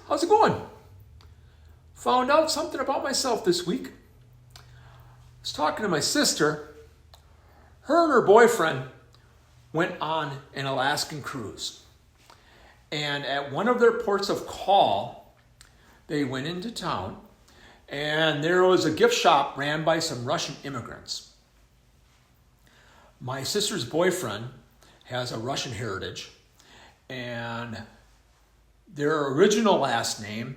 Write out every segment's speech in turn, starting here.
How's it going? Found out something about myself this week. I was talking to my sister. Her and her boyfriend went on an Alaskan cruise. And at one of their ports of call, they went into town, and there was a gift shop ran by some Russian immigrants. My sister's boyfriend has a Russian heritage, and their original last name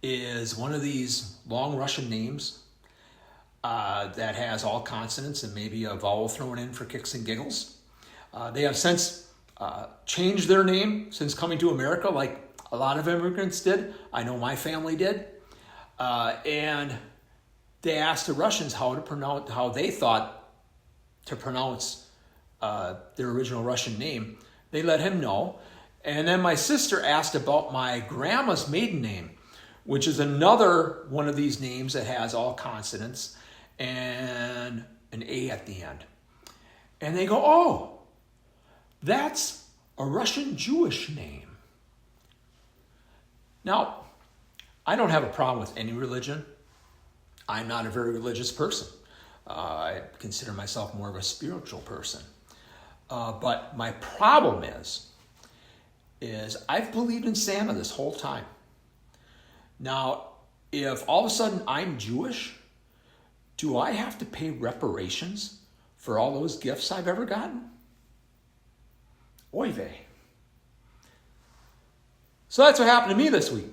is one of these long Russian names that has all consonants and maybe a vowel thrown in for kicks and giggles. They have since changed their name since coming to America, like a lot of immigrants did. I know my family did. And they asked the Russians how they thought to pronounce their original Russian name. They let him know. And then my sister asked about my grandma's maiden name, which is another one of these names that has all consonants and an A at the end. And they go, oh, that's a Russian Jewish name. Now, I don't have a problem with any religion. I'm not a very religious person. I consider myself more of a spiritual person. But my problem is I've believed in Santa this whole time. Now, if all of a sudden I'm Jewish, do I have to pay reparations for all those gifts I've ever gotten? Oy vey. So that's what happened to me this week.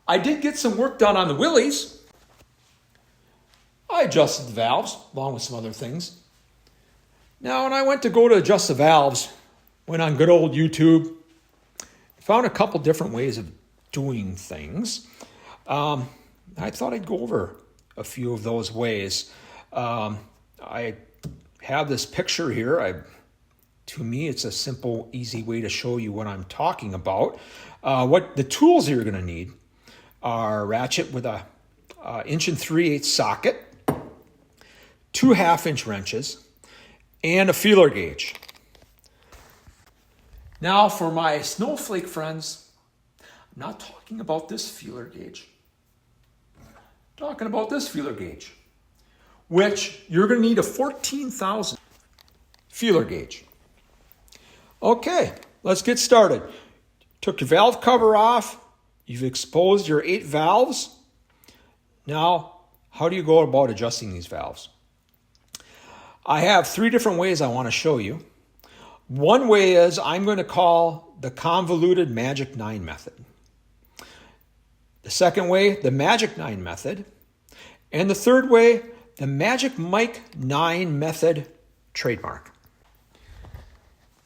I did get some work done on the Willys. I adjusted the valves along with some other things. Now, when I went to adjust the valves, went on good old YouTube, found a couple different ways of doing things. I thought I'd go over a few of those ways. I have this picture here. To me, it's a simple, easy way to show you what I'm talking about. What the tools you're going to need are a ratchet with a 1 3/8 socket, 2 1/2-inch wrenches, and a feeler gauge. Now, for my snowflake friends, I'm not talking about this feeler gauge. I'm talking about this feeler gauge, which you're going to need a 14,000 feeler gauge. Okay, let's get started. Took your valve cover off. You've exposed your 8 valves. Now, how do you go about adjusting these valves? I have 3 different ways I want to show you. One way is I'm going to call the convoluted magic 9 method. The second way, the magic 9 method. And the third way, the magic Mike 9 method trademark.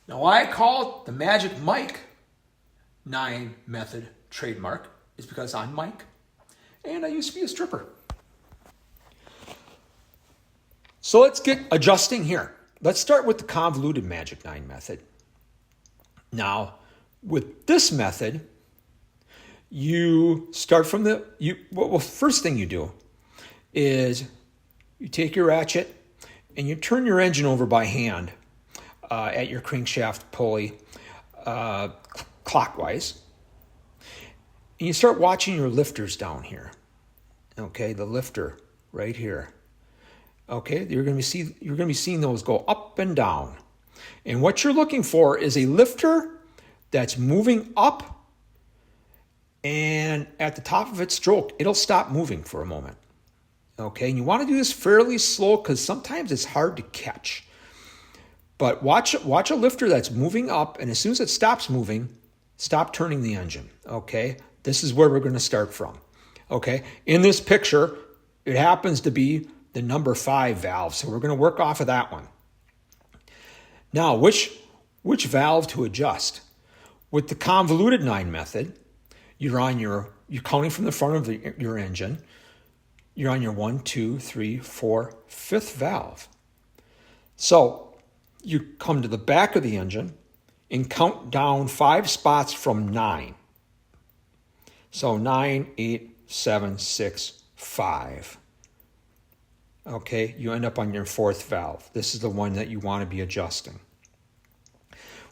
Now, why I call it the magic Mike 9 method trademark is because I'm Mike and I used to be a stripper. So let's get adjusting here. Let's start with the convoluted magic 9 method. Now, with this method, you start from first thing you do is you take your ratchet and you turn your engine over by hand at your crankshaft pulley clockwise. And you start watching your lifters down here. Okay, the lifter right here. Okay, you're going to be seeing those go up and down. And what you're looking for is a lifter that's moving up, and at the top of its stroke, it'll stop moving for a moment. Okay, and you want to do this fairly slow because sometimes it's hard to catch. But watch a lifter that's moving up, and as soon as it stops moving, stop turning the engine. Okay, this is where we're going to start from. Okay, in this picture, it happens to be the number 5 valve, so we're going to work off of that one. Now, which valve to adjust? With the convoluted 9 method, you're counting from the front of your engine. You're on your 1, 2, 3, 4, 5th valve. So you come to the back of the engine and count down 5 spots from 9. So 9, 8, 7, 6, 5. Okay, you end up on your 4th valve. This is the one that you want to be adjusting.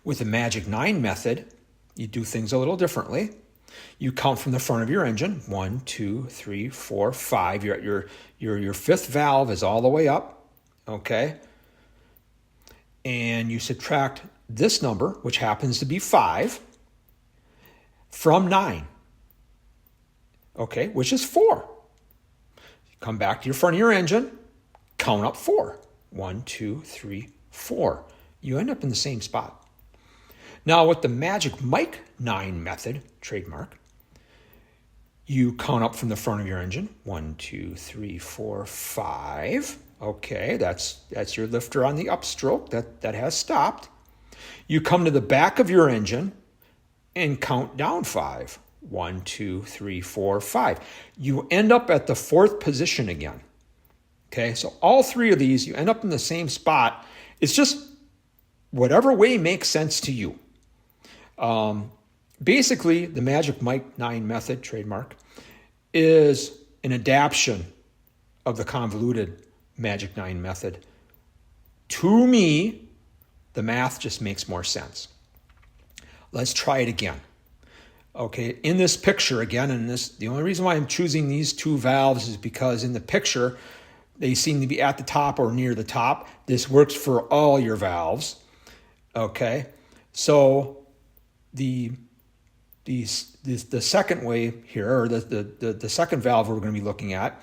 With the magic 9 method, you do things a little differently. You count from the front of your engine, 1, 2, 3, 4, 5. You're at your fifth valve is all the way up, okay? And you subtract this number, which happens to be 5, from 9, okay, which is 4. You come back to your front of your engine, count up 4. 1, 2, 3, 4. You end up in the same spot. Now with the Magic Mike 9 method, trademark, you count up from the front of your engine. 1, 2, 3, 4, 5. Okay, that's your lifter on the upstroke. That has stopped. You come to the back of your engine and count down 5. 1, 2, 3, 4, 5. You end up at the 4th position again. Okay, so all 3 of these, you end up in the same spot. It's just whatever way makes sense to you. Basically, the Magic Mike 9 method, trademark, is an adaptation of the convoluted Magic 9 method. To me, the math just makes more sense. Let's try it again. Okay, in this picture again, the only reason why I'm choosing these 2 valves is because in the picture, they seem to be at the top or near the top. This works for all your valves. Okay, so the second way here, or the second valve we're going to be looking at,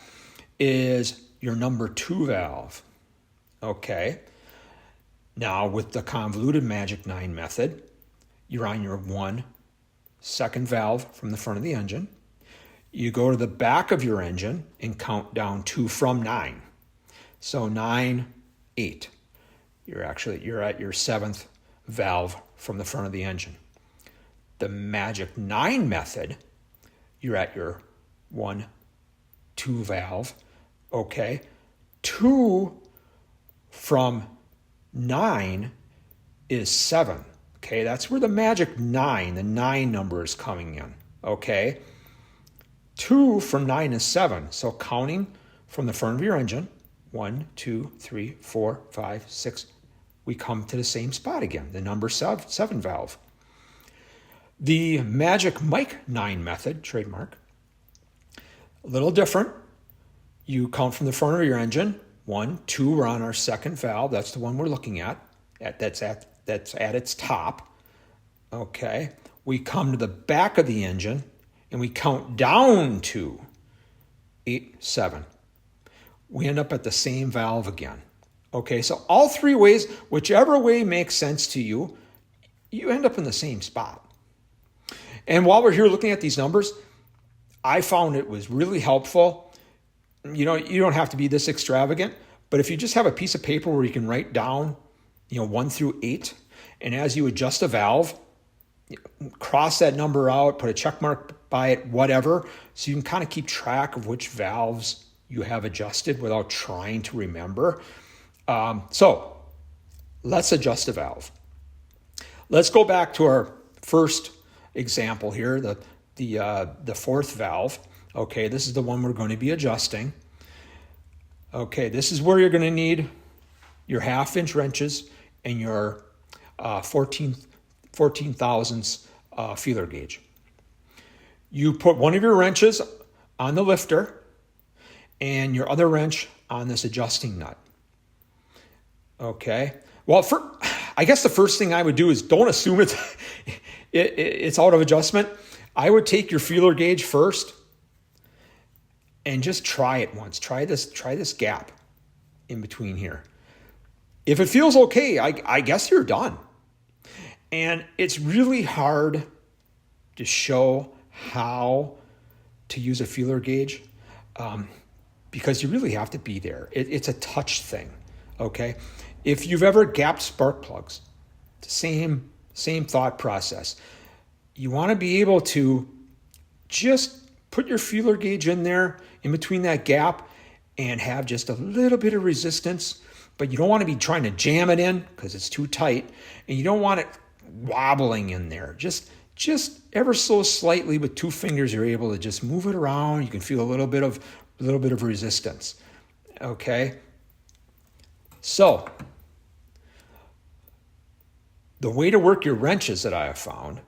is your number 2 valve. Okay, now with the convoluted Magic 9 method, you're on your 1 second valve from the front of the engine. You go to the back of your engine and count down 2 from 9. So 9, 8. You're at your 7th valve from the front of the engine. The Magic 9 method, you're at your 1, 2 valve. Okay. 2 from 9 is 7. Okay, that's where the Magic 9, the 9 number is coming in. Okay. 2 from 9 is 7. So counting from the front of your engine, 1, 2, 3, 4, 5, 6, we come to the same spot again, the number 7 valve. The Magic Mike 9 method, trademark, a little different. You count from the front of your engine, 1, 2, we're on our 2nd valve. That's the one we're looking at. That's at its top. Okay. We come to the back of the engine and we count down 2, 8, 7. We end up at the same valve again. Okay, so all 3 ways, whichever way makes sense to you, you end up in the same spot. And while we're here looking at these numbers, I found it was really helpful. You don't have to be this extravagant, but if you just have a piece of paper where you can write down, 1 through 8, and as you adjust a valve, cross that number out, put a check mark by it, whatever, so you can kind of keep track of which valves you have adjusted without trying to remember. So let's adjust a valve. Let's go back to our first example here, the 4th valve. Okay, this is the one we're going to be adjusting. Okay, this is where you're going to need your 1/2-inch wrenches and your 14 thousandths feeler gauge. You put one of your wrenches on the lifter and your other wrench on this adjusting nut. Okay. Well, I guess the first thing I would do is don't assume it's out of adjustment. I would take your feeler gauge first and just try it once. Try this gap in between here. If it feels okay, I guess you're done. And it's really hard to show how to use a feeler gauge because you really have to be there. It's a touch thing, okay? If you've ever gapped spark plugs, the same thought process. You want to be able to just put your feeler gauge in there in between that gap and have just a little bit of resistance, but you don't want to be trying to jam it in because it's too tight, and you don't want it wobbling in there. Just ever so slightly with 2 fingers, you're able to just move it around. You can feel a little bit of resistance. Okay. So the way to work your wrenches that I have found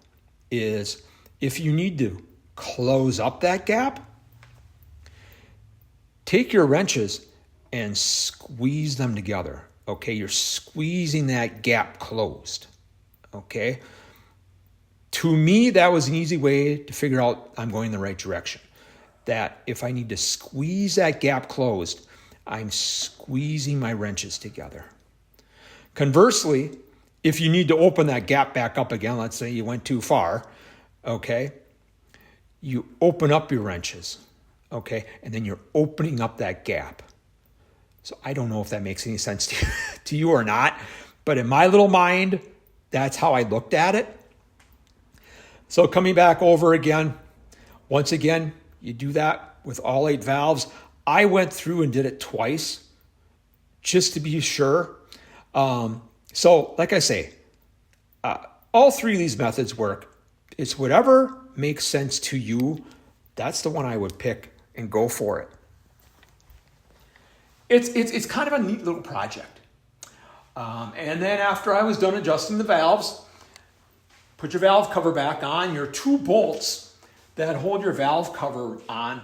is if you need to close up that gap, take your wrenches and squeeze them together. Okay, you're squeezing that gap closed. Okay. To me, that was an easy way to figure out I'm going in the right direction. That if I need to squeeze that gap closed, I'm squeezing my wrenches together. Conversely, if you need to open that gap back up again, let's say you went too far, okay, you open up your wrenches, okay, and then you're opening up that gap. So I don't know if that makes any sense to you or not, but in my little mind, that's how I looked at it. So coming back over again, once again, you do that with all 8 valves. I went through and did it twice just to be sure. So like I say, all 3 of these methods work. It's whatever makes sense to you. That's the one I would pick and go for it. It's kind of a neat little project. And then after I was done adjusting the valves, put your valve cover back on. Your 2 bolts that hold your valve cover on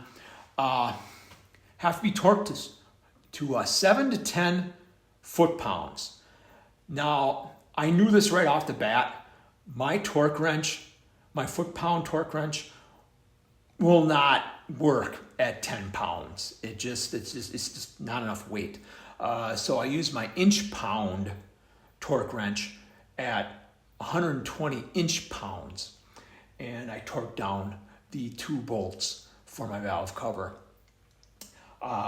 have to be torqued to 7 to 10 foot-pounds. Now, I knew this right off the bat. My torque wrench, my foot-pound torque wrench, will not work at 10 pounds. It's just not enough weight. So I use my inch-pound torque wrench at 120 inch-pounds, and I torqued down the 2 bolts for my valve cover.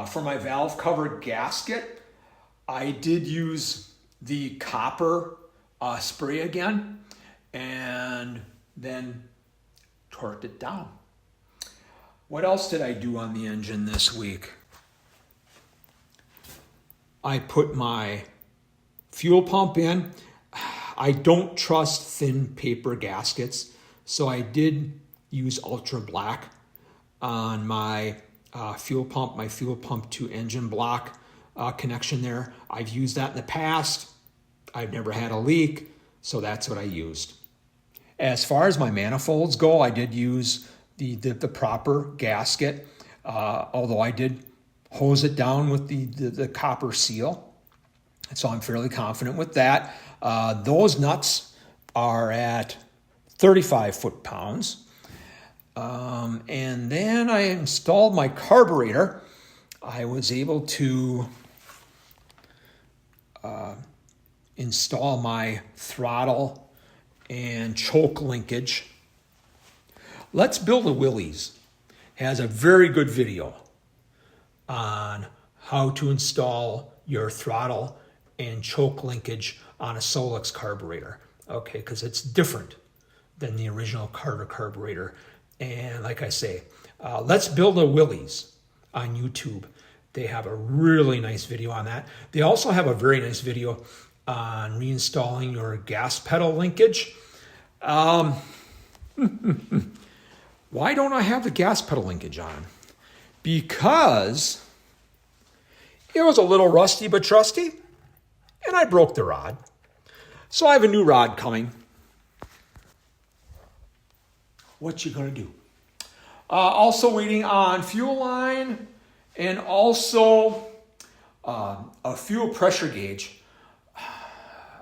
For my valve cover gasket, I did use the copper spray again, and then torqued it down. What else did I do on the engine this week? I put my fuel pump in. I don't trust thin paper gaskets, so I did use ultra black on my fuel pump to engine block connection there. I've used that in the past. I've never had a leak, so that's what I used. As far as my manifolds go, I did use the proper gasket, although I did hose it down with the copper seal. So I'm fairly confident with that. Those nuts are at 35 foot-pounds. And then I installed my carburetor. I was able to install my throttle and choke linkage. Let's Build a Willys has a very good video on how to install your throttle and choke linkage on a Solix carburetor, okay, because it's different than the original Carter carburetor. And like I say, Let's Build a Willys on YouTube. They have a really nice video on that. They also have a very nice video on reinstalling your gas pedal linkage. Why don't I have the gas pedal linkage on? Because it was a little rusty but trusty, and I broke the rod. So I have a new rod coming. What you gonna do? Also waiting on fuel line and also a fuel pressure gauge.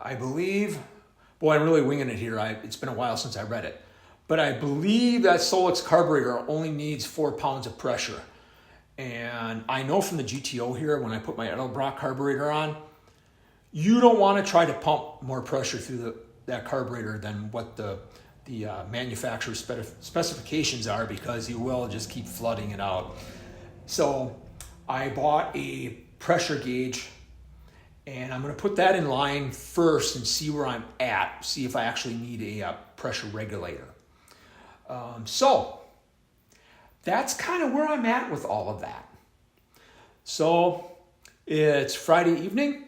I believe, boy, I'm really winging it here. It's been a while since I read it. But I believe that Solix carburetor only needs 4 pounds of pressure. And I know from the GTO here, when I put my Edelbrock carburetor on, you don't want to try to pump more pressure through that carburetor than what the manufacturer's specifications are, because you will just keep flooding it out. So I bought a pressure gauge, and I'm going to put that in line first and see where I'm at, see if I actually need a pressure regulator. So that's kind of where I'm at with all of that. So it's Friday evening.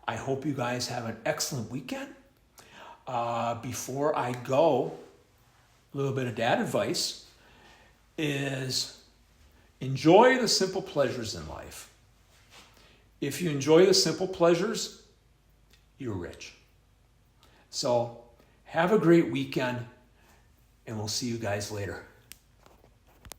I hope you guys have an excellent weekend. Before I go, a little bit of dad advice is enjoy the simple pleasures in life. If you enjoy the simple pleasures, you're rich. So have a great weekend, and we'll see you guys later.